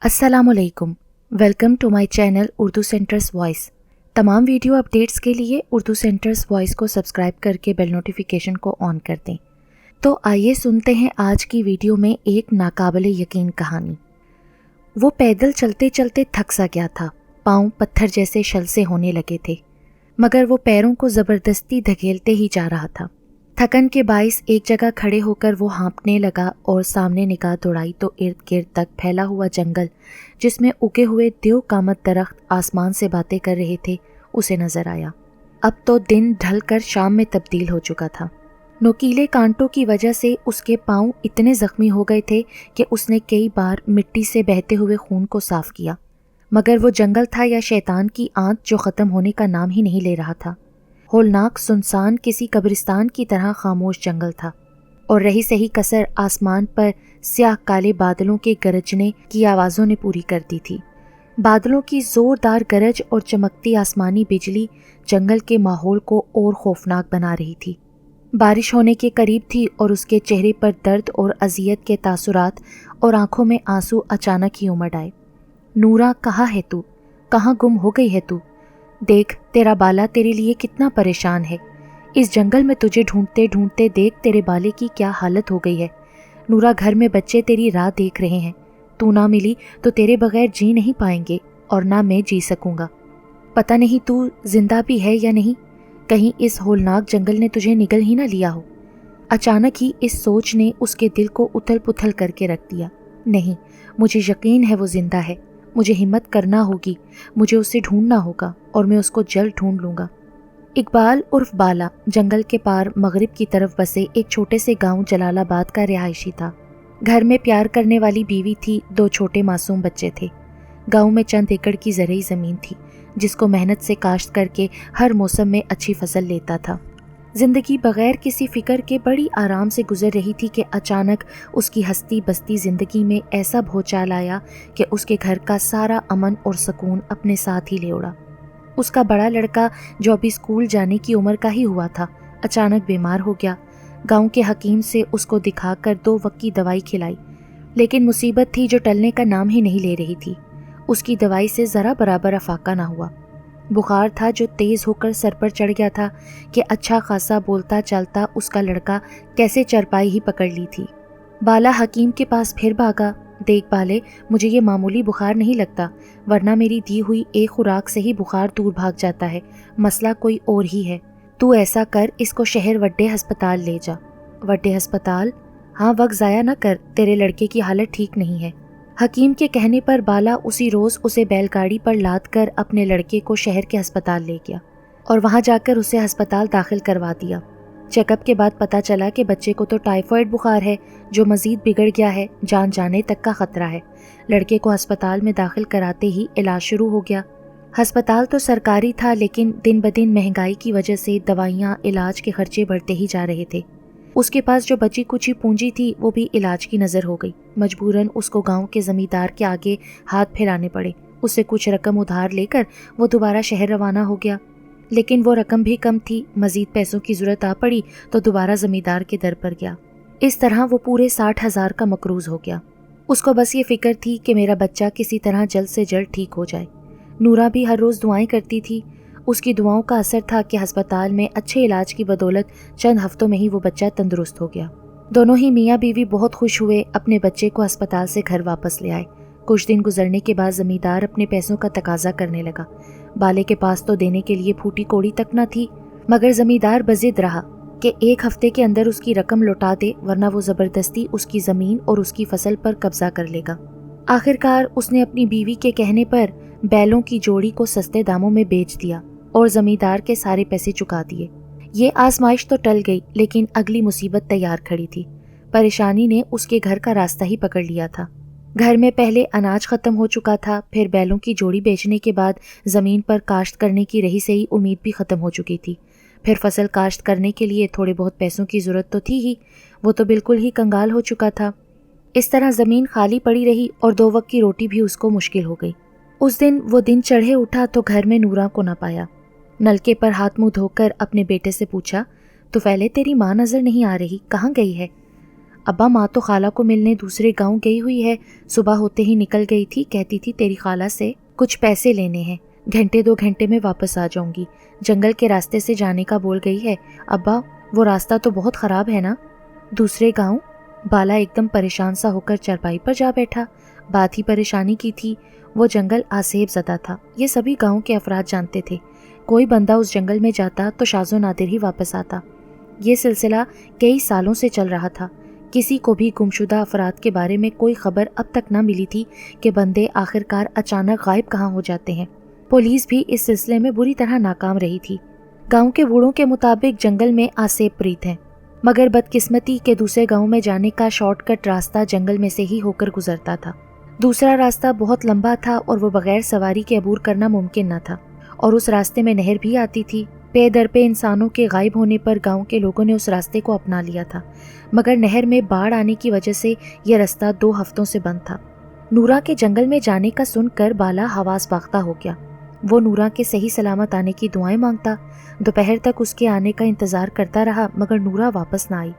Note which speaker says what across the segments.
Speaker 1: अस्सलाम वालेकुम। Welcome to my channel Urdu centres voice. तमाम वीडियो अपडेट्स के लिए उर्दू सेंटर्स वॉइस को सब्सक्राइब करके बेल नोटिफिकेशन को ऑन कर दें। तो आइए सुनते हैं आज की वीडियो में एक नाकाबिले यकीन कहानी। वो पैदल चलते चलते थक सा गया था, पाँव पत्थर जैसे शल से होने लगे थे, मगर वो पैरों को ज़बरदस्ती धकेलते ही जा रहा था। थकन के बाइस एक जगह खड़े होकर वो हाँफने लगा और सामने निगाह दौड़ाई तो इर्द गिर्द तक फैला हुआ जंगल, जिसमें उगे हुए देव कामत दरख्त आसमान से बातें कर रहे थे, उसे नजर आया। अब तो दिन ढल कर शाम में तब्दील हो चुका था। नोकीले कांटों की वजह से उसके पाँव इतने जख्मी हो गए थे कि उसने कई बार मिट्टी से बहते हुए खून को साफ किया, मगर वो जंगल था या शैतान की आंत जो ख़त्म होने का नाम ही नहीं ले रहा था। होलनाक सुनसान किसी कब्रिस्तान की तरह खामोश जंगल था, और रही सही कसर आसमान पर स्याह काले बादलों के गरजने की आवाज़ों ने पूरी कर दी थी। बादलों की ज़ोरदार गरज और चमकती आसमानी बिजली जंगल के माहौल को और खौफनाक बना रही थी। बारिश होने के करीब थी और उसके चेहरे पर दर्द और अजियत के तासुरात और आंखों में आंसू अचानक ही उमड़ आए। नूरा, कहाँ है तू? कहाँ गुम हो गई है तू? देख, तेरा बाला तेरे लिए कितना परेशान है। इस जंगल में तुझे ढूंढते ढूंढते देख तेरे बाले की क्या हालत हो गई है। नूरा, घर में बच्चे तेरी राह देख रहे हैं। तू ना मिली तो तेरे बगैर जी नहीं पाएंगे और ना मैं जी सकूंगा। पता नहीं तू जिंदा भी है या नहीं, कहीं इस होलनाक जंगल ने तुझे निगल ही ना लिया हो। अचानक ही इस सोच ने उसके दिल को उथल पुथल करके रख दिया। नहीं, मुझे यकीन है वो जिंदा है। मुझे हिम्मत करना होगी, मुझे उसे ढूंढना होगा और मैं उसको जल्द ढूंढ लूँगा। इकबाल उर्फ बाला जंगल के पार मगरिब की तरफ बसे एक छोटे से गांव जलालाबाद का रिहायशी था। घर में प्यार करने वाली बीवी थी, 2 छोटे मासूम बच्चे थे। गांव में चंद एकड़ की ज़रई ज़मीन थी, जिसको मेहनत से काश्त करके हर मौसम में अच्छी फसल लेता था। जिंदगी बगैर किसी फिक्र के बड़ी आराम से गुजर रही थी कि अचानक उसकी हस्ती बस्ती जिंदगी में ऐसा भूचाल आया कि उसके घर का सारा अमन और सुकून अपने साथ ही ले उड़ा। उसका बड़ा लड़का, जो अभी स्कूल जाने की उम्र का ही हुआ था, अचानक बीमार हो गया। गांव के हकीम से उसको दिखाकर 2 वक्त की दवाई खिलाई, लेकिन मुसीबत थी जो टलने का नाम ही नहीं ले रही थी। उसकी दवाई से ज़रा बराबर अफाका ना हुआ। बुखार था जो तेज़ होकर सर पर चढ़ गया था कि अच्छा खासा बोलता चालता उसका लड़का कैसे चरपाई ही पकड़ ली थी। बाला हकीम के पास फिर भागा। देख बाले, मुझे ये मामूली बुखार नहीं लगता, वरना मेरी दी हुई एक खुराक से ही बुखार दूर भाग जाता है। मसला कोई और ही है। तू ऐसा कर, इसको शहर वड्डे हस्पताल ले जा। वड्डे हस्पताल? हाँ, वक्त ज़ाया न कर, तेरे लड़के की हालत ठीक नहीं है। हकीम के कहने पर बाला उसी रोज़ उसे बैलगाड़ी पर लाद कर अपने लड़के को शहर के अस्पताल ले गया और वहाँ जाकर उसे अस्पताल दाखिल करवा दिया। चेकअप के बाद पता चला कि बच्चे को तो टाइफाइड बुखार है, जो मज़ीद बिगड़ गया है, जान जाने तक का ख़तरा है। लड़के को अस्पताल में दाखिल कराते ही इलाज शुरू हो गया। अस्पताल तो सरकारी था, लेकिन दिन ब दिन महंगाई की वजह से दवाइयाँ, इलाज के खर्चे बढ़ते ही जा रहे थे। उसके पास जो बची कुची पूंजी थी वो भी इलाज की नज़र हो गई। मजबूरन उसको गांव के ज़मींदार के आगे हाथ फैलाने पड़े। उससे कुछ रकम उधार लेकर वो दोबारा शहर रवाना हो गया, लेकिन वो रकम भी कम थी। मज़ीद पैसों की ज़रूरत आ पड़ी तो दोबारा ज़मींदार के दर पर गया। इस तरह वो पूरे 60,000 का मकरूज़ हो गया। उसको बस ये फ़िक्र थी कि मेरा बच्चा किसी तरह जल्द से जल्द ठीक हो जाए। नूरा भी हर रोज़ दुआएं करती थी। उसकी दुआओं का असर था कि अस्पताल में अच्छे इलाज की बदौलत चंद हफ्तों में ही वो बच्चा तंदुरुस्त हो गया। दोनों ही मियाँ बीवी बहुत खुश हुए, अपने बच्चे को अस्पताल से घर वापस ले आए। कुछ दिन गुजरने के बाद ज़मींदार अपने पैसों का तकाजा करने लगा। बाले के पास तो देने के लिए फूटी कोड़ी तक न थी, मगर ज़मींदार बज़िद रहा कि 1 हफ्ते के अंदर उसकी रकम लौटा दे, वरना वो ज़बरदस्ती उसकी ज़मीन और उसकी फसल पर कब्जा कर लेगा। आखिरकार उसने अपनी बीवी के कहने पर बैलों की जोड़ी को सस्ते दामों में बेच दिया और ज़मींदार के सारे पैसे चुका दिए। ये आजमाइश तो टल गई, लेकिन अगली मुसीबत तैयार खड़ी थी। परेशानी ने उसके घर का रास्ता ही पकड़ लिया था। घर में पहले अनाज ख़त्म हो चुका था, फिर बैलों की जोड़ी बेचने के बाद ज़मीन पर काश्त करने की रही सही उम्मीद भी ख़त्म हो चुकी थी। फिर फसल काश्त करने के लिए थोड़े बहुत पैसों की ज़रूरत तो थी ही, वो तो बिल्कुल ही कंगाल हो चुका था। इस तरह ज़मीन खाली पड़ी रही और 2 वक्त की रोटी भी उसको मुश्किल हो गई। उस दिन वो दिन चढ़े उठा तो घर में नूरा को न पाया। नलके पर हाथ मुंह धोकर अपने बेटे से पूछा, तो पहले तेरी माँ नज़र नहीं आ रही, कहाँ गई है? ابا माँ तो खाला को मिलने दूसरे गांव गई हुई है, सुबह होते ही निकल गई थी, कहती थी तेरी खाला से कुछ पैसे लेने हैं, घंटे 2 घंटे में वापस आ जाऊंगी, जंगल के रास्ते से जाने का बोल गई है। अब्बा वो रास्ता तो बहुत ख़राब है ना। दूसरे गांव? बाला एकदम परेशान सा होकर चारपाई पर जा बैठा। बात ही परेशानी की थी, वो जंगल आसेब ज़दा था, ये सभी गांव के अफराद जानते थे। कोई बंदा उस जंगल में जाता तो शाज़ो नादिर ही वापस आता। ये सिलसिला कई सालों से चल रहा था। किसी को भी गुमशुदा अफराद के बारे में कोई खबर अब तक ना मिली थी कि बंदे आखिरकार अचानक गायब कहाँ हो जाते हैं। पुलिस भी इस सिलसिले में बुरी तरह नाकाम रही थी। गांव के बूढ़ों के मुताबिक जंगल में आसेब प्रीत हैं, मगर बदकिस्मती के दूसरे गांव में जाने का शॉर्टकट रास्ता जंगल में से ही होकर गुजरता था। दूसरा रास्ता बहुत लंबा था और वो बगैर सवारी के अबूर करना मुमकिन न था, और उस रास्ते में नहर भी आती थी। पे दर पे इंसानों के गायब होने पर गांव के लोगों ने उस रास्ते को अपना लिया था, मगर नहर में बाढ़ आने की वजह से यह रास्ता 2 हफ्तों से बंद था। नूरा के जंगल में जाने का सुनकर बाला हवास बाख्ता हो गया। वो नूरा के सही सलामत आने की दुआएं मांगता। दोपहर तक उसके आने का इंतज़ार करता रहा, मगर नूरा वापस ना आई।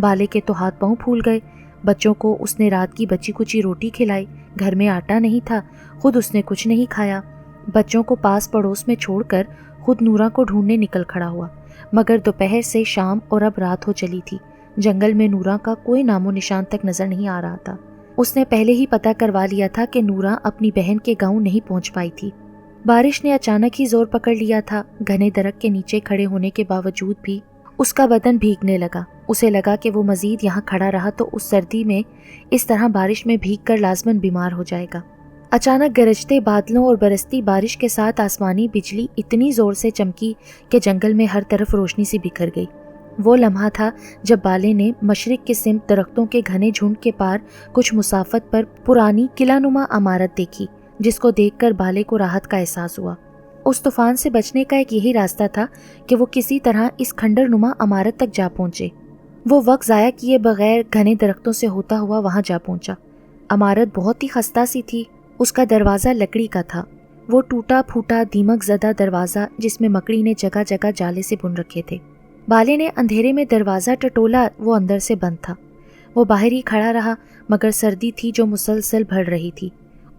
Speaker 1: बाले के तो हाथ पांव फूल गए। बच्चों को उसने रात की बची कुची रोटी खिलाई। घर में आटा नहीं था, खुद उसने कुछ नहीं खाया। बच्चों को पास पड़ोस में छोड़कर खुद नूरा को ढूंढने निकल खड़ा हुआ, मगर दोपहर से शाम और अब रात हो चली थी। जंगल में नूरा का कोई नामो निशान तक नजर नहीं आ रहा था। उसने पहले ही पता करवा लिया था कि नूरा अपनी बहन के गांव नहीं पहुंच पाई थी। बारिश ने अचानक ही जोर पकड़ लिया था। घने दरख्त के नीचे खड़े होने के बावजूद भी उसका बदन भीगने लगा। उसे लगा कि वो मजीद यहाँ खड़ा रहा तो उस सर्दी में इस तरह बारिश में भीग कर लाजमन बीमार हो जाएगा। अचानक गरजते बादलों और बरसती बारिश के साथ आसमानी बिजली इतनी जोर से चमकी कि जंगल में हर तरफ रोशनी सी बिखर गई। वो लम्हा था जब बाले ने मशरिक के सिमत दरख्तों के घने झुंड के पार कुछ मुसाफत पर पुरानी किलानुमा इमारत देखी, जिसको देखकर बाले को राहत का एहसास हुआ। उस तूफान से बचने का एक यही रास्ता था कि वो किसी तरह इस खंडरनुमा इमारत तक जा पहुंचे। वो वक्त ज़ाया किए बगैर घने दरख्तों से होता हुआ वहां जा पहुंचा। इमारत बहुत ही खस्ता सी थी। उसका दरवाज़ा लकड़ी का था। वो टूटा फूटा दीमक ज़दा दरवाज़ा जिसमें मकड़ी ने जगह जगह जाले से बुन रखे थे। बाले ने अंधेरे में दरवाज़ा टटोला, वो अंदर से बंद था। वो बाहर ही खड़ा रहा, मगर सर्दी थी जो मुसलसल बढ़ रही थी।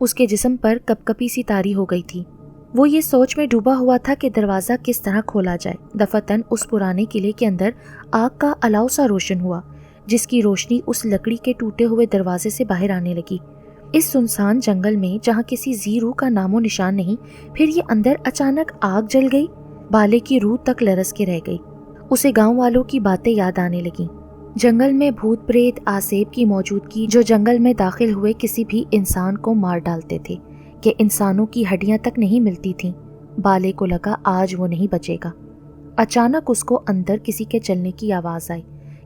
Speaker 1: उसके जिस्म पर कपकपी सी तारी हो गई थी। वो ये सोच में डूबा हुआ था कि दरवाज़ा किस तरह खोला जाए। दफतन उस पुराने किले के अंदर आग का अलाव सा रोशन हुआ, जिसकी रोशनी उस लकड़ी के टूटे हुए दरवाजे से बाहर आने लगी। इस सुनसान जंगल में जहाँ किसी जीरू का नामो निशान नहीं, फिर ये अंदर अचानक आग जल गई। बाले की रूह तक लरस के रह गई। उसे गांव वालों की बातें याद आने लगीं। जंगल में भूत प्रेत आसेब की मौजूदगी जो जंगल में दाखिल हुए किसी भी इंसान को मार डालते थे, कि इंसानों की हड्डियां तक नहीं मिलती थीं। बाले को लगा आज वो नहीं बचेगा। अचानक उसको अंदर किसी के चलने की आवाज़ आई,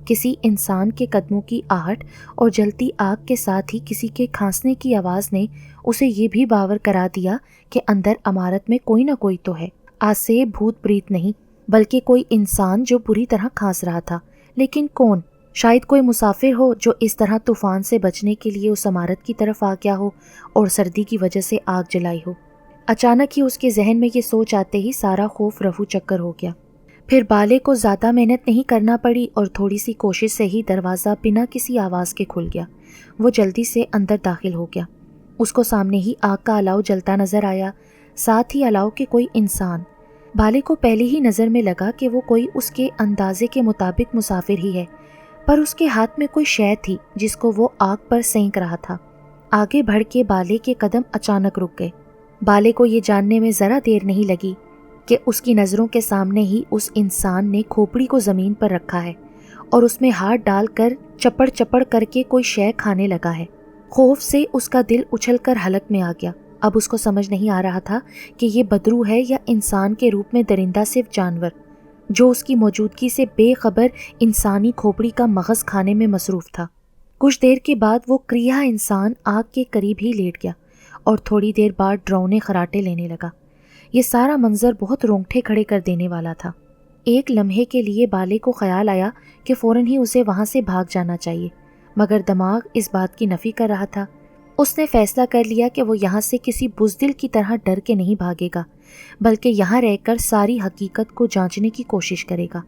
Speaker 1: किसी इंसान के कदमों की आहट, और जलती आग के साथ ही किसी के खांसने की आवाज़ ने उसे ये भी बावर करा दिया कि अंदर इमारत में कोई ना कोई तो है। आसेब भूत प्रीत नहीं, बल्कि कोई इंसान जो बुरी तरह खांस रहा था। लेकिन कौन? शायद कोई मुसाफिर हो जो इस तरह तूफान से बचने के लिए उस इमारत की तरफ आ गया हो और सर्दी की वजह से आग जलाई हो। अचानक ही उसके जहन में ये सोच आते ही सारा खौफ रफू चक्कर हो गया। फिर बाले को ज़्यादा मेहनत नहीं करना पड़ी और थोड़ी सी कोशिश से ही दरवाज़ा बिना किसी आवाज़ के खुल गया। वो जल्दी से अंदर दाखिल हो गया। उसको सामने ही आग का अलाव जलता नज़र आया, साथ ही अलाव के कोई इंसान। बाले को पहले ही नज़र में लगा कि वो कोई उसके अंदाजे के मुताबिक मुसाफिर ही है, पर उसके हाथ में कोई शय थी जिसको वो आग पर सेंक रहा था। आगे बढ़ के बाले के कदम अचानक रुक गए। बाले को ये जानने में ज़रा देर नहीं लगी कि उसकी नज़रों के सामने ही उस इंसान ने खोपड़ी को ज़मीन पर रखा है और उसमें हाथ डालकर चपड़ चपड़ करके कोई शय खाने लगा है। खौफ से उसका दिल उछलकर हलक में आ गया। अब उसको समझ नहीं आ रहा था कि ये बदरू है या इंसान के रूप में दरिंदा सिर्फ जानवर, जो उसकी मौजूदगी से बेखबर इंसानी खोपड़ी का मगज़ खाने में मसरूफ़ था। कुछ देर के बाद वो क्रिया इंसान आग के करीब ही लेट गया और थोड़ी देर बाद डरावने खराटे लेने लगा। ये सारा मंजर बहुत रोंगटे खड़े कर देने वाला था। एक लम्हे के लिए बाले को ख्याल आया कि फ़ौरन ही उसे वहाँ से भाग जाना चाहिए, मगर दिमाग इस बात की नफ़ी कर रहा था। उसने फैसला कर लिया कि वो यहाँ से किसी बुज़दिल की तरह डर के नहीं भागेगा, बल्कि यहाँ रहकर सारी हकीकत को जांचने की कोशिश करेगा।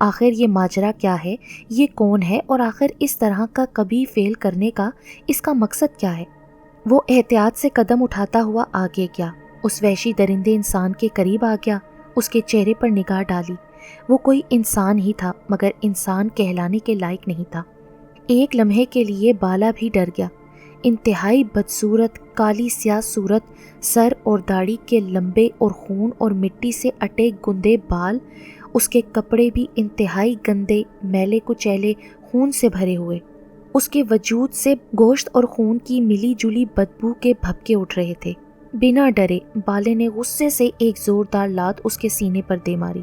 Speaker 1: آخر یہ ماجرا کیا ہے، یہ کون ہے، اور آخر اس طرح کا کبھی فیل کرنے کا اس کا مقصد کیا ہے؟ وہ احتیاط سے قدم اٹھاتا ہوا آگے گیا، اس وحشی درندے انسان کے قریب آ گیا، اس کے چہرے پر نگاہ ڈالی۔ وہ کوئی انسان ہی تھا مگر انسان کہلانے کے لائق نہیں تھا۔ ایک لمحے کے لیے بالا بھی ڈر گیا۔ انتہائی بدصورت، کالی سیاہ صورت، سر اور داڑھی کے لمبے اور خون اور مٹی سے اٹے گندے بال، اس کے کپڑے بھی انتہائی گندے، میلے کچیلے، خون سے بھرے ہوئے۔ اس کے وجود سے گوشت اور خون کی ملی جلی بدبو کے بھبکے اٹھ رہے تھے۔ بنا ڈرے بالے نے غصے سے ایک زوردار لات اس کے سینے پر دے ماری۔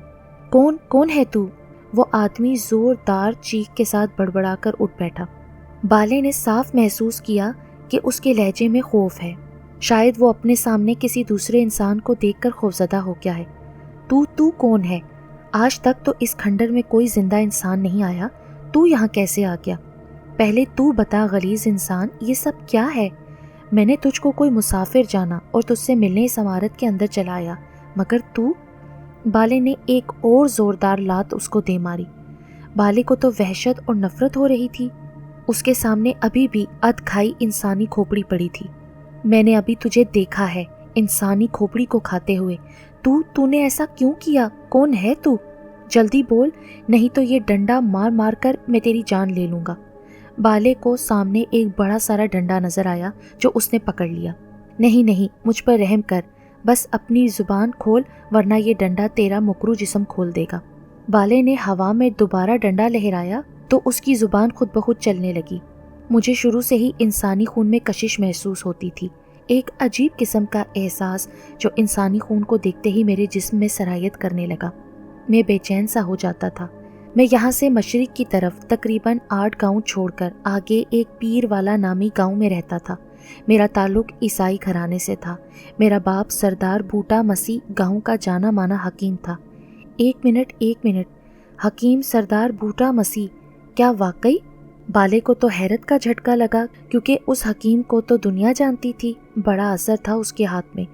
Speaker 1: کون ہے تو؟ وہ آدمی زوردار چیخ کے ساتھ بڑبڑا کر اٹھ بیٹھا۔ بالے نے صاف محسوس کیا کہ اس کے لہجے میں خوف ہے، شاید وہ اپنے سامنے کسی دوسرے انسان کو دیکھ کر خوفزدہ ہو گیا ہے۔ تو کون ہے؟ آج تک تو اس کھنڈر میں کوئی زندہ انسان نہیں آیا، تو یہاں کیسے آ گیا؟ پہلے تو بتا غلیظ انسان، یہ سب کیا ہے؟ میں نے تجھ کو کوئی مسافر جانا اور تجھ سے ملنے اس عمارت کے اندر چلا آیا، مگر تو؟ بالے نے ایک اور زوردار لات اس کو دے ماری۔ بالے کو تو وحشت اور نفرت ہو رہی تھی۔ اس کے سامنے ابھی بھی ادھ کھائی انسانی کھوپڑی پڑی تھی۔ میں نے ابھی تجھے دیکھا ہے انسانی کھوپڑی کو کھاتے ہوئے۔ تو نے ایسا کیوں کیا؟ کون ہے تو؟ جلدی بول، نہیں تو یہ ڈنڈا مار مار کر میں تیری جان لے لوں گا۔ بالے کو سامنے ایک بڑا سارا ڈنڈا نظر آیا جو اس نے پکڑ لیا۔ نہیں، مجھ پر رحم کر، بس اپنی زبان کھول ورنہ یہ ڈنڈا تیرا مکرو جسم کھول دے گا۔ بالے نے ہوا میں دوبارہ ڈنڈا لہرایا تو اس کی زبان خود بخود چلنے لگی۔ مجھے شروع سے ہی انسانی خون میں کشش محسوس ہوتی تھی، ایک عجیب قسم کا احساس جو انسانی خون کو دیکھتے ہی میرے جسم میں سرایت کرنے لگا۔ میں بے چین سا ہو جاتا تھا۔ میں یہاں سے مشرق کی طرف تقریباً 8 گاؤں چھوڑ کر آگے ایک پیر والا نامی گاؤں میں رہتا تھا۔ میرا تعلق عیسائی گھرانے سے تھا۔ میرا باپ سردار بوٹا مسیح گاؤں کا جانا مانا حکیم تھا۔ ایک منٹ، حکیم سردار بوٹا مسیح، کیا واقعی؟ بالے کو تو حیرت کا جھٹکا لگا کیونکہ اس حکیم کو تو دنیا جانتی تھی، بڑا اثر تھا اس کے ہاتھ میں،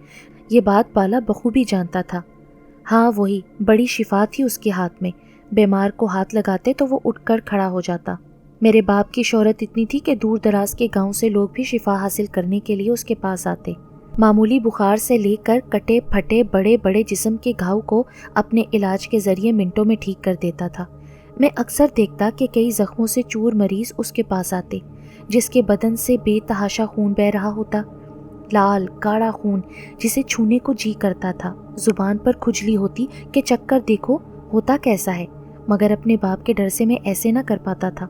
Speaker 1: یہ بات بالا بخوبی جانتا تھا۔ ہاں وہی، بڑی شفا تھی اس کے ہاتھ میں، بیمار کو ہاتھ لگاتے تو وہ اٹھ کر کھڑا ہو جاتا۔ میرے باپ کی شہرت اتنی تھی کہ دور دراز کے گاؤں سے لوگ بھی شفا حاصل کرنے کے لیے اس کے پاس آتے۔ معمولی بخار سے لے کر کٹے پھٹے بڑے بڑے جسم کے گھاؤ کو اپنے علاج کے ذریعے منٹوں میں ٹھیک کر دیتا تھا۔ میں اکثر دیکھتا کہ کئی زخموں سے چور مریض اس کے پاس آتے، جس کے بدن سے بے تحاشا خون بہہ رہا ہوتا، لال گاڑھا خون جسے چھونے کو جی کرتا تھا۔ زبان پر کھجلی ہوتی کہ چکھ کر دیکھو ہوتا کیسا ہے، مگر اپنے باپ کے ڈر سے میں ایسے نہ کر پاتا تھا۔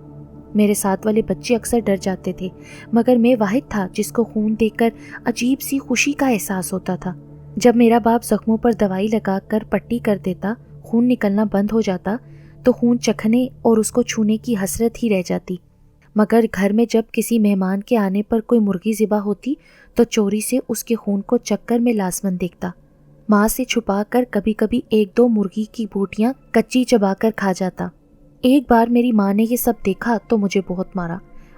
Speaker 1: میرے ساتھ والے بچے اکثر ڈر جاتے تھے، مگر میں واحد تھا جس کو خون دیکھ کر عجیب سی خوشی کا احساس ہوتا تھا۔ جب میرا باپ زخموں پر دوائی لگا کر پٹی کر دیتا، خون نکلنا بند ہو جاتا تو خون چکھنے اور اس کو چھونے کی حسرت ہی رہ جاتی۔ مگر گھر میں جب کسی مہمان کے آنے پر کوئی مرغی ذبح ہوتی تو چوری سے اس کے خون کو چکھ کر میں لازمن دیکھتا۔ ماں سے چھپا کر کبھی کبھی 1-2 مرغی کی بوٹیاں کچی چبا کر کھا جاتا۔ ایک بار میری ماں نے یہ سب دیکھا تو مجھے بہت مارا،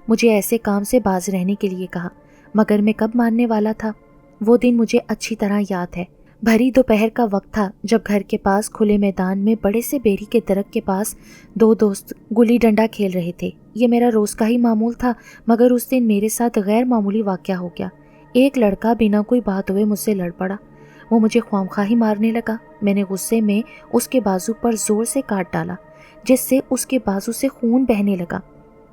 Speaker 1: مجھے ایسے کام سے باز رہنے کے لیے کہا، مگر میں کب ماننے والا تھا۔ وہ دن مجھے اچھی طرح یاد ہے۔ بھری دوپہر کا وقت تھا جب گھر کے پاس کھلے میدان میں بڑے سے بیری کے درخت کے پاس 2 دوست گلی ڈنڈا کھیل رہے تھے۔ یہ میرا روز کا ہی معمول تھا، مگر اس دن میرے ساتھ غیر معمولی واقعہ ہو گیا۔ ایک لڑکا بنا کوئی بات ہوئے مجھ سے لڑ پڑا، وہ مجھے خواہ مارنے لگا۔ میں نے غصے میں اس کے بازو پر زور سے کاٹ ڈالا، جس سے اس کے بازو سے خون بہنے لگا۔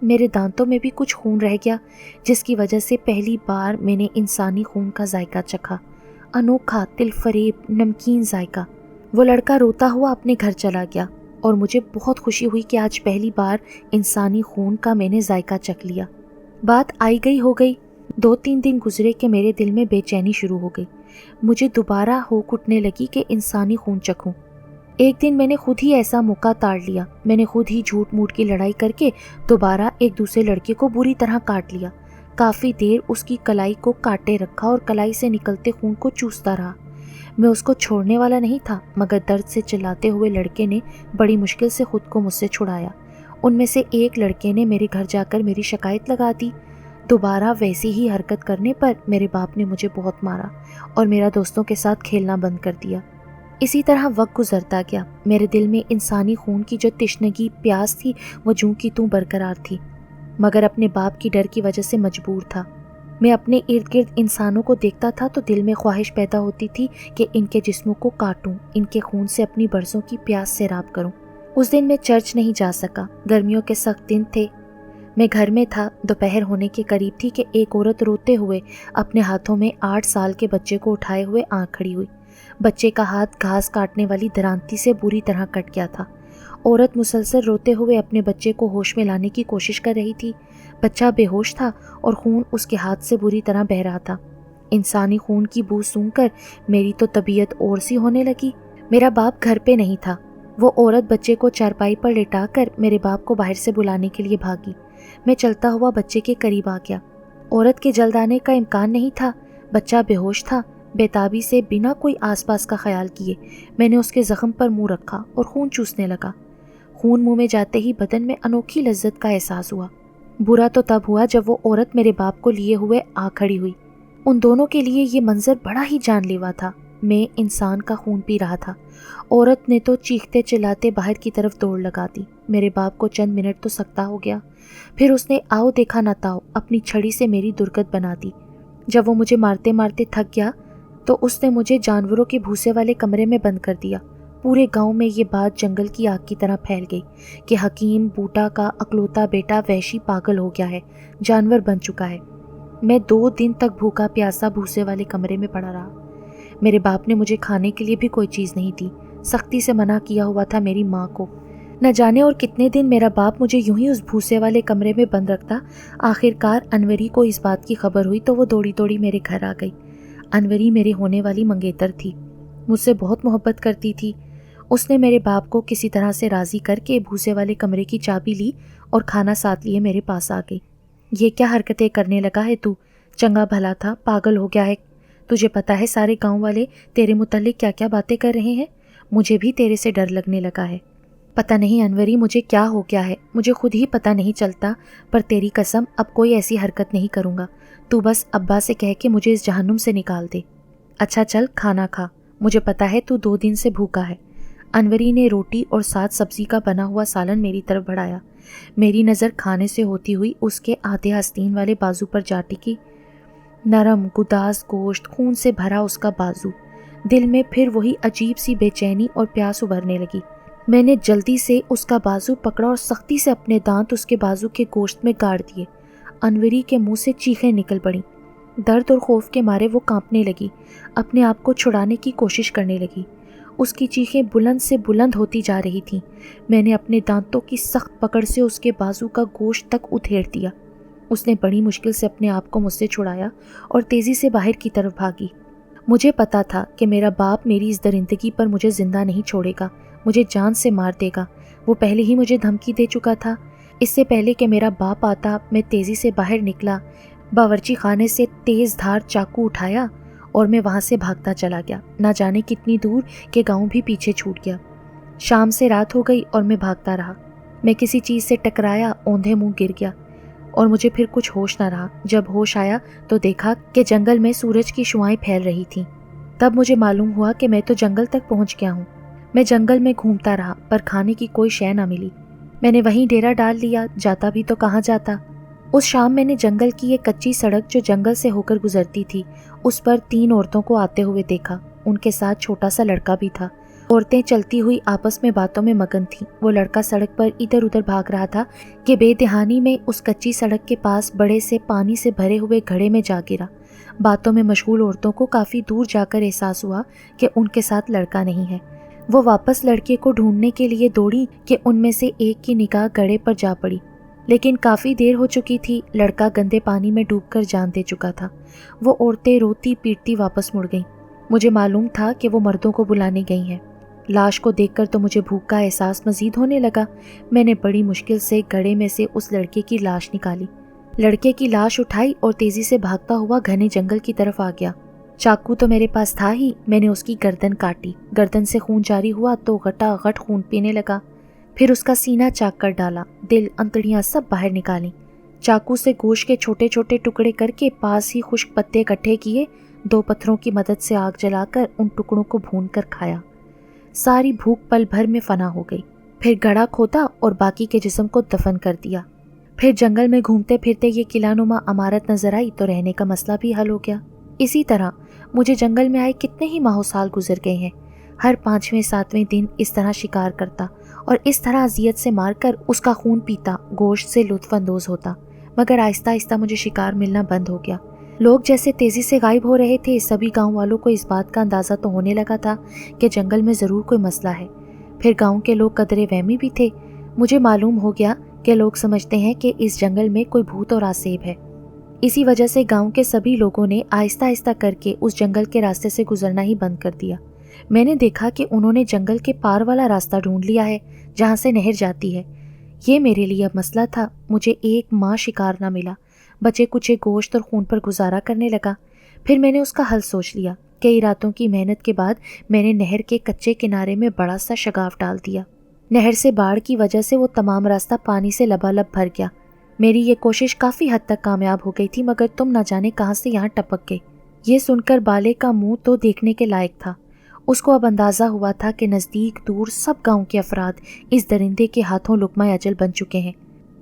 Speaker 1: میرے دانتوں میں بھی کچھ خون رہ گیا، جس کی وجہ سے پہلی بار میں نے انسانی خون کا ذائقہ چکھا، انوکھا دل فریب نمکین ذائقہ۔ وہ لڑکا روتا ہوا اپنے گھر چلا گیا اور مجھے بہت خوشی ہوئی کہ آج پہلی بار انسانی خون کا میں نے ذائقہ چکھ لیا۔ بات آئی گئی ہو گئی۔ 2-3 دن گزرے کہ میرے دل میں بے چینی شروع ہو گئی، مجھے دوبارہ ہوک اٹھنے لگی کہ انسانی خون چکھوں۔ ایک دن میں نے خود ہی ایسا موقع تاڑ لیا، میں نے خود ہی جھوٹ موٹ کی لڑائی کر کے دوبارہ ایک دوسرے لڑکے کو بری طرح کاٹ لیا۔ کافی دیر اس کی کلائی کو کاٹے رکھا اور کلائی سے نکلتے خون کو چوستا رہا۔ میں اس کو چھوڑنے والا نہیں تھا، مگر درد سے چلاتے ہوئے لڑکے نے بڑی مشکل سے خود کو مجھ سے چھڑایا۔ ان میں سے ایک لڑکے نے میرے گھر جا کر میری شکایت لگا دی۔ دوبارہ ویسی ہی حرکت کرنے پر میرے باپ نے مجھے بہت مارا اور میرا دوستوں کے ساتھ کھیلنا بند کر دیا۔ اسی طرح وقت گزرتا گیا. میرے دل میں انسانی خون کی جو تشنگی پیاس تھی وہ جوں کی توں برقرار تھی، مگر اپنے باپ کی ڈر کی وجہ سے مجبور تھا. میں اپنے ارد گرد انسانوں کو دیکھتا تھا تو دل میں خواہش پیدا ہوتی تھی کہ ان کے جسموں کو کاٹوں، ان کے خون سے اپنی برسوں کی پیاس سیراب کروں. اس دن میں چرچ نہیں جا سکا. گرمیوں کے سخت دن تھے. میں گھر میں تھا. دوپہر ہونے کے قریب تھی کہ ایک عورت روتے ہوئے اپنے ہاتھوں میں 8 سال کے بچے کو اٹھائے ہوئے کھڑی ہوئی. بچے کا ہاتھ گھاس کاٹنے والی درانتی سے بری طرح کٹ گیا تھا. عورت مسلسل روتے ہوئے اپنے بچے کو ہوش میں لانے کی کوشش کر رہی تھی. بچہ بے ہوش تھا اور خون اس کے ہاتھ سے بری طرح بہہ رہا تھا. انسانی خون کی بو سونگھ کر میری تو طبیعت اور سی ہونے لگی. میرا باپ گھر پہ نہیں تھا. وہ عورت بچے کو چارپائی پر لٹا کر میرے باپ کو باہر سے بلانے کے لیے بھاگی. میں چلتا ہوا بچے کے قریب آ گیا. عورت کے جلد آنے کا امکان نہیں تھا. بچہ بے ہوش تھا. بےتابی سے بنا کوئی آس پاس کا خیال کیے میں نے اس کے زخم پر منہ رکھا اور خون چوسنے لگا. خون منہ میں جاتے ہی بدن میں انوکھی لذت کا احساس ہوا. برا تو تب ہوا جب وہ عورت میرے باپ کو لیے ہوئے کھڑی ہوئی. ان دونوں کے لیے یہ منظر بڑا ہی جان لیوا تھا. میں انسان کا خون پی رہا تھا. عورت نے تو چیختے چلاتے باہر کی طرف دوڑ لگا دی. میرے باپ کو چند منٹ تو سکتا ہو گیا. پھر اس نے آؤ دیکھا نہ تاؤ اپنی چھڑی سے میری درگت بنا دی. جب وہ مجھے مارتے مارتے تھک گیا تو اس نے مجھے جانوروں کے بھوسے والے کمرے میں بند کر دیا. پورے گاؤں میں یہ بات جنگل کی آگ کی طرح پھیل گئی کہ حکیم بوٹا کا اکلوتا بیٹا وحشی پاگل ہو گیا ہے، جانور بن چکا ہے. میں 2 دن تک بھوکا پیاسا بھوسے والے کمرے میں پڑا رہا. میرے باپ نے مجھے کھانے کے لیے بھی کوئی چیز نہیں دی. سختی سے منع کیا ہوا تھا میری ماں کو. نہ جانے اور کتنے دن میرا باپ مجھے یوں ہی اس بھوسے والے کمرے میں بند رکھتا. آخر کار انوری کو اس بات کی خبر ہوئی تو وہ دوڑی دوڑی میرے گھر آ گئی. انوری میری ہونے والی منگیتر تھی. مجھ سے بہت محبت کرتی تھی. اس نے میرے باپ کو کسی طرح سے راضی کر کے بھوسے والے کمرے کی چابی لی اور کھانا ساتھ لیے میرے پاس آ گئی. یہ کیا حرکتیں کرنے لگا ہے تو؟ چنگا بھلا تھا، پاگل ہو گیا ہے. تجھے پتا ہے سارے گاؤں والے تیرے متعلق کیا کیا باتیں کر رہے ہیں. مجھے بھی تیرے سے ڈر لگنے لگا ہے. پتہ نہیں انوری مجھے کیا ہو گیا ہے، مجھے خود ہی پتہ نہیں چلتا، پر تیری قسم اب کوئی ایسی حرکت نہیں کروں گا. تو بس ابا سے کہہ کے مجھے اس جہنم سے نکال دے. اچھا چل کھانا کھا، مجھے پتہ ہے تو 2 دن سے بھوکا ہے. انوری نے روٹی اور ساتھ سبزی کا بنا ہوا سالن میری طرف بڑھایا. میری نظر کھانے سے ہوتی ہوئی اس کے آدھے آستین والے بازو پر جا ٹکی. نرم گداز گوشت، خون سے بھرا اس کا بازو. دل میں پھر وہی عجیب سی بے چینی اور پیاس ابھرنے لگی. میں نے جلدی سے اس کا بازو پکڑا اور سختی سے اپنے دانت اس کے بازو کے گوشت میں گاڑ دیے. انوری کے منہ سے چیخیں نکل پڑیں. درد اور خوف کے مارے وہ کانپنے لگی، اپنے آپ کو چھڑانے کی کوشش کرنے لگی. اس کی چیخیں بلند سے بلند ہوتی جا رہی تھیں. میں نے اپنے دانتوں کی سخت پکڑ سے اس کے بازو کا گوشت تک ادھیڑ دیا. اس نے بڑی مشکل سے اپنے آپ کو مجھ سے چھڑایا اور تیزی سے باہر کی طرف بھاگی. مجھے پتا تھا کہ میرا باپ میری اس درندگی پر مجھے زندہ نہیں چھوڑے گا، مجھے جان سے مار دے گا. وہ پہلے ہی مجھے دھمکی دے چکا تھا. اس سے پہلے کہ میرا باپ آتا میں تیزی سے باہر نکلا، باورچی خانے سے تیز دھار چاقو اٹھایا اور میں وہاں سے بھاگتا چلا گیا. نہ جانے کتنی دور کہ گاؤں بھی پیچھے چھوٹ گیا. شام سے رات ہو گئی اور میں بھاگتا رہا. میں کسی چیز سے ٹکرایا، اوندھے منہ گر گیا اور مجھے پھر کچھ ہوش نہ رہا. جب ہوش آیا تو دیکھا کہ جنگل میں سورج کی شعاعیں پھیل رہی تھیں. تب مجھے معلوم ہوا کہ میں تو جنگل تک پہنچ گیا ہوں. میں جنگل میں گھومتا رہا پر کھانے کی کوئی شے نہ ملی. میں نے وہیں ڈیرا ڈال لیا. جاتا بھی تو کہاں جاتا. اس شام میں نے جنگل کی ایک کچی سڑک جو جنگل سے ہو کر گزرتی تھی اس پر 3 عورتوں کو آتے ہوئے دیکھا. ان کے ساتھ چھوٹا سا لڑکا بھی تھا. عورتیں چلتی ہوئی آپس میں باتوں میں مگن تھیں. وہ لڑکا سڑک پر ادھر ادھر بھاگ رہا تھا کہ بے دہانی میں اس کچی سڑک کے پاس بڑے سے پانی سے بھرے ہوئے گھڑے میں جا گرا. باتوں میں مشغول عورتوں کو کافی دور جا کر احساس ہوا کہ ان کے ساتھ لڑکا نہیں ہے. وہ واپس لڑکے کو ڈھونڈنے کے لیے دوڑی کہ ان میں سے ایک کی نگاہ گڑھے پر جا پڑی، لیکن کافی دیر ہو چکی تھی. لڑکا گندے پانی میں ڈوب کر جان دے چکا تھا. وہ عورتیں روتی پیٹتی واپس مڑ گئیں. مجھے معلوم تھا کہ وہ مردوں کو بلانے گئی ہیں. لاش کو دیکھ کر تو مجھے بھوک کا احساس مزید ہونے لگا. میں نے بڑی مشکل سے گڑھے میں سے اس لڑکے کی لاش نکالی. لڑکے کی لاش اٹھائی اور تیزی سے بھاگتا ہوا گھنے جنگل کی طرف آ گیا. چاقو تو میرے پاس تھا ہی. میں نے اس کی گردن کاٹی. گردن سے خون جاری ہوا تو غٹا غٹ خون پینے لگا. پھر اس کا سینہ چاک کر ڈالا. دل انتڑیاں سب باہر نکالیں. چاقو سے گوشت کے چھوٹے چھوٹے ٹکڑے کر کے پاس ہی خشک پتے اکٹھے کیے. 2 پتھروں کی مدد سے آگ جلا کر ان ٹکڑوں کو بھون کر کھایا. सारी भूख पल भर में फना हो गई। फिर गड्ढा खोदा और बाकी के जिस्म को दफन कर दिया। फिर जंगल में घूमते फिरते ये किलानुमा इमारत नजर आई तो रहने का मसला भी हल हो गया। इसी तरह मुझे जंगल में आए कितने ही माह साल गुजर गए हैं। हर 5वें 7वें दिन इस तरह शिकार करता और इस तरह अजियत से मारकर उसका खून पीता, गोश्त से लुत्फ अंदोज होता। मगर आहिस्ता आहिस्ता मुझे शिकार मिलना बंद हो गया। लोग जैसे तेजी से गायब हो रहे थे। सभी गांव वालों को इस बात का अंदाज़ा तो होने लगा था कि जंगल में ज़रूर कोई मसला है। फिर गांव के लोग कदरे वहमी भी थे। मुझे मालूम हो गया कि लोग समझते हैं कि इस जंगल में कोई भूत और आसेब है। इसी वजह से गांव के सभी लोगों ने आहिस्ता आहिस्ता करके उस जंगल के रास्ते से गुजरना ही बंद कर दिया। मैंने देखा कि उन्होंने जंगल के पार वाला रास्ता ढूंढ लिया है जहाँ से नहर जाती है। ये मेरे लिए अब मसला था। मुझे एक माह शिकार ना मिला। बचे कुचे गोश्त और खून पर गुजारा करने लगा। फिर मैंने उसका हल सोच लिया। कई रातों की मेहनत के बाद मैंने नहर के कच्चे किनारे में बड़ा सा शगाफ डाल दिया। नहर से बाढ़ की वजह से वो तमाम रास्ता पानी से लबालब भर गया। मेरी ये कोशिश काफ़ी हद तक कामयाब हो गई थी, मगर तुम न जाने कहाँ से यहाँ टपक गए। ये सुनकर बाले का मुंह तो देखने के लायक था। उसको अब अंदाज़ा हुआ था कि नज़दीक दूर सब गांव के अफराद इस दरिंदे के हाथों लुकमा अजल बन चुके हैं।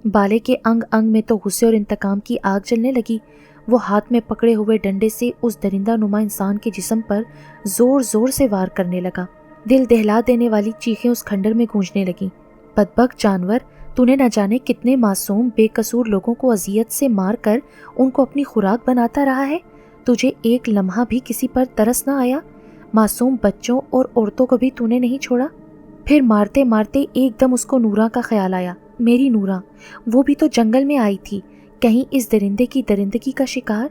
Speaker 1: बाले के अंग अंग में तो गुस्से और इंतकाम की आग जलने लगी। वो हाथ में पकड़े हुए डंडे से उस दरिंदा नुमा इंसान के जिस्म पर जोर जोर से वार करने लगा। दिल दहला देने वाली चीखें उस खंडर में गूंजने लगीं। बदबख्त जानवर, तूने न जाने कितने मासूम बेकसूर लोगों को अजियत से मार कर उनको अपनी खुराक बनाता रहा है। तुझे एक लम्हा भी किसी पर तरस न आया? मासूम बच्चों और औरतों को भी तूने नहीं छोड़ा। फिर मारते मारते एकदम उसको नूरा का ख्याल आया। मेरी नूरा, वो भी तो जंगल में आई थी, कहीं इस दरिंदे की दरिंदगी का शिकार।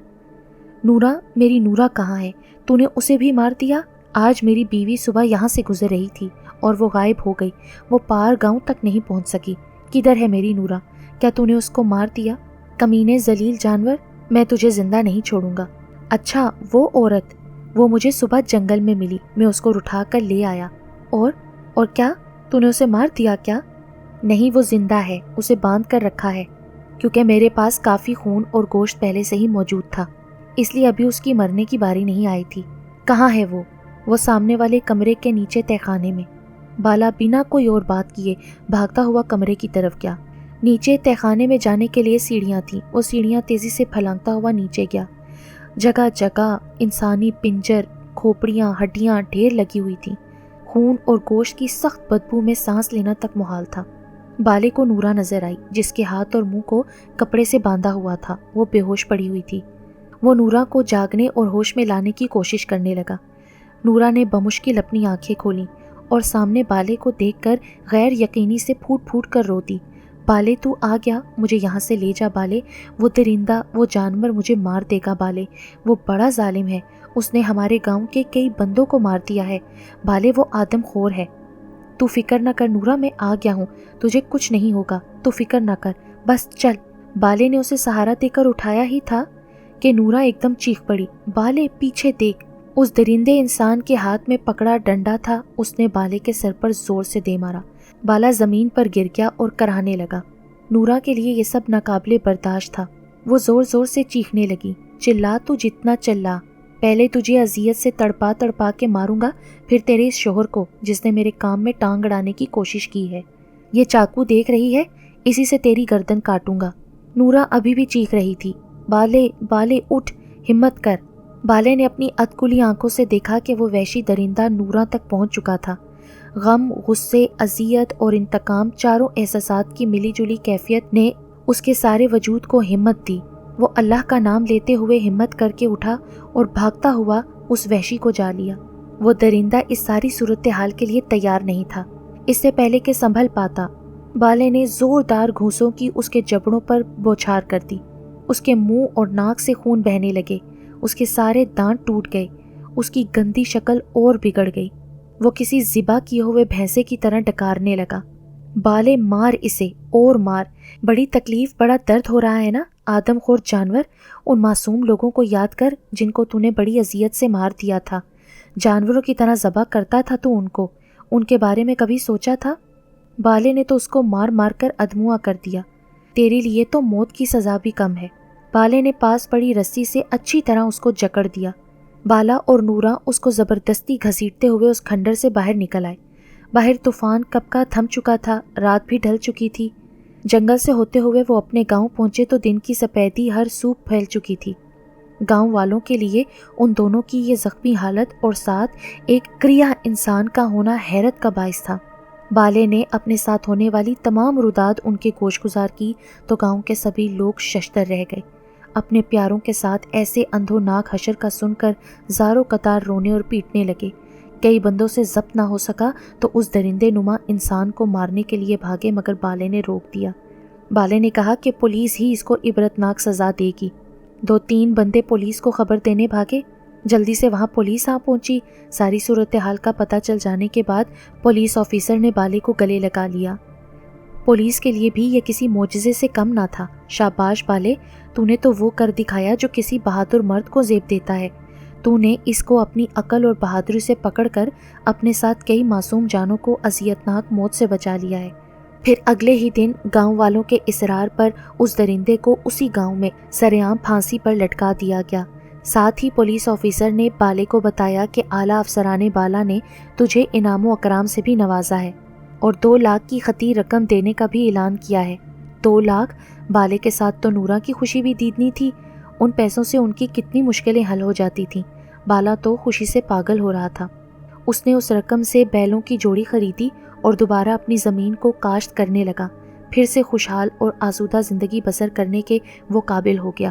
Speaker 1: नूरा, मेरी नूरा कहाँ है? तूने उसे भी मार दिया। आज मेरी बीवी सुबह यहाँ से गुजर रही थी और वो गायब हो गई। वो पार गांव तक नहीं पहुँच सकी। किधर है मेरी नूरा? क्या तूने उसको मार दिया? कमीने जलील जानवर, मैं तुझे जिंदा नहीं छोड़ूंगा। अच्छा, वो औरत, वो मुझे सुबह जंगल में मिली। मैं उसको उठा कर ले आया। और क्या तूने उसे मार दिया क्या? नहीं, वो जिंदा है। उसे बांध कर रखा है, क्योंकि मेरे पास काफ़ी खून और गोश्त पहले से ही मौजूद था, इसलिए अभी उसकी मरने की बारी नहीं आई थी। कहाँ है वो? वो सामने वाले कमरे के नीचे तहखाने में। बाला बिना कोई और बात किए भागता हुआ कमरे की तरफ गया। नीचे तहखाने में जाने के लिए सीढ़ियाँ थीं। वो सीढ़ियाँ तेज़ी से फलांगता हुआ नीचे गया। जगह जगह इंसानी पिंजर, खोपड़ियाँ, हड्डियाँ ढेर लगी हुई थीं। खून और गोश्त की सख्त बदबू में सांस लेना तक मुहाल था। बाले को नूरा नजर आई, जिसके हाथ और मुंह को कपड़े से बांधा हुआ था। वो बेहोश पड़ी हुई थी। वो नूरा को जागने और होश में लाने की कोशिश करने लगा। नूरा ने बमुश्किल अपनी आंखें खोलीं और सामने बाले को देखकर गैर यकीनी से फूट फूट कर रो दी। बाले, तू आ गया? मुझे यहाँ से ले जा बाले। वो दरिंदा, वो जानवर मुझे मार देगा बाले। वो बड़ा जालिम है। उसने हमारे गांव के कई बंदों को मार दिया है बाले। वो आदमखोर है। तू फिक्र न कर नूरा, मैं आ गया हूँ। तुझे कुछ नहीं होगा, तू फिक्र न कर, बस चल। बाले ने उसे सहारा देकर उठाया ही था कि नूरा एकदम चीख पड़ी। बाले, पीछे देख। उस दरिंदे इंसान के हाथ में पकड़ा डंडा था। उसने बाले के सर पर जोर से दे मारा। बाला जमीन पर गिर गया और कराहने लगा। नूरा के लिए ये सब नाकाबिले बर्दाश्त था। वो जोर जोर से चीखने लगी, चिल्ला तू जितना चिल्ला। पहले तुझे अजियत से तड़पा तड़पा के मारूंगा, फिर तेरे इस शोहर को जिसने मेरे काम में टांग अड़ाने की कोशिश की है। ये चाकू देख रही है, इसी से तेरी गर्दन काटूंगा। नूरा अभी भी चीख रही थी। बाले, बाले उठ, हिम्मत कर। बाले ने अपनी अधकुली आंखों से देखा कि वो वहशी दरिंदा नूरा तक पहुंच चुका था। गम, गुस्से, अजियत और इंतकाम, चारों एहसासात की मिली जुली कैफियत ने उसके सारे वजूद को हिम्मत दी। वो अल्लाह का नाम लेते हुए हिम्मत करके उठा और भागता हुआ उस वहशी को जा लिया। वो दरिंदा इस सारी सूरत हाल के लिए तैयार नहीं था। इससे पहले कि संभल पाता, बाले ने जोरदार घूंसों की उसके जबड़ों पर बौछार कर दी। उसके मुंह और नाक से खून बहने लगे। उसके सारे दांत टूट गए। उसकी गंदी शक्ल और बिगड़ गई। वो किसी ज़िबा किए हुए भैंसे की तरह डकारने लगा। बाले, मार इसे और मार। बड़ी तकलीफ, बड़ा दर्द हो रहा है ना? आदमखोर जानवर, उन मासूम लोगों को याद कर जिनको तूने बड़ी अजियत से मार दिया था। जानवरों की तरह ज़बह करता था तू उनको। उनके बारे में कभी सोचा था? बाले ने तो उसको मार मार कर अधमुआ कर दिया। तेरे लिए तो मौत की सज़ा भी कम है। बाले ने पास पड़ी रस्सी से अच्छी तरह उसको जकड़ दिया। बाला और नूरा उसको ज़बरदस्ती घसीटते हुए उस खंडर से बाहर निकल आए। باہر طوفان کب کا تھم چکا تھا، رات بھی ڈھل چکی تھی۔ جنگل سے ہوتے ہوئے وہ اپنے گاؤں پہنچے تو دن کی سفیدی ہر سو پھیل چکی تھی۔ گاؤں والوں کے لیے ان دونوں کی یہ زخمی حالت اور ساتھ ایک کریا انسان کا ہونا حیرت کا باعث تھا۔ بالے نے اپنے ساتھ ہونے والی تمام روداد ان کے گوش گزار کی تو گاؤں کے سبھی لوگ ششدر رہ گئے۔ اپنے پیاروں کے ساتھ ایسے اندھوناک حشر کا سن کر زاروں قطار رونے اور پیٹنے لگے۔ کئی بندوں سے ضبط نہ ہو سکا تو اس درندے نما انسان کو مارنے کے لیے بھاگے، مگر بالے نے روک دیا۔ بالے نے کہا کہ پولیس ہی اس کو عبرتناک سزا دے گی۔ 2-3 بندے پولیس کو خبر دینے بھاگے۔ جلدی سے وہاں پولیس آ پہنچی۔ ساری صورتحال کا پتہ چل جانے کے بعد پولیس آفیسر نے بالے کو گلے لگا لیا۔ پولیس کے لیے بھی یہ کسی معجزے سے کم نہ تھا۔ شاباش بالے، تو نے تو وہ کر دکھایا جو کسی بہادر مرد کو زیب دیتا ہے۔ تو نے اس کو اپنی عقل اور بہادری سے پکڑ کر اپنے ساتھ کئی معصوم جانوں کو اذیتناک موت سے بچا لیا ہے۔ پھر اگلے ہی دن گاؤں والوں کے اصرار پر اس درندے کو اسی گاؤں میں سرعام پھانسی پر لٹکا دیا گیا۔ ساتھ ہی پولیس آفیسر نے بالے کو بتایا کہ اعلیٰ افسران بالا نے تجھے انعام و اکرام سے بھی نوازا ہے اور 2 لاکھ کی خطی رقم دینے کا بھی اعلان کیا ہے۔ 2 لاکھ! بالے کے ساتھ تو نورا کی خوشی بھی دیدنی تھی۔ ان پیسوں سے ان کی کتنی مشکلیں حل ہو جاتی تھیں۔ بالا تو خوشی سے پاگل ہو رہا تھا۔ اس نے اس رقم سے بیلوں کی جوڑی خریدی اور دوبارہ اپنی زمین کو کاشت کرنے لگا۔ پھر سے خوشحال اور آسودہ زندگی بسر کرنے کے وہ قابل ہو گیا۔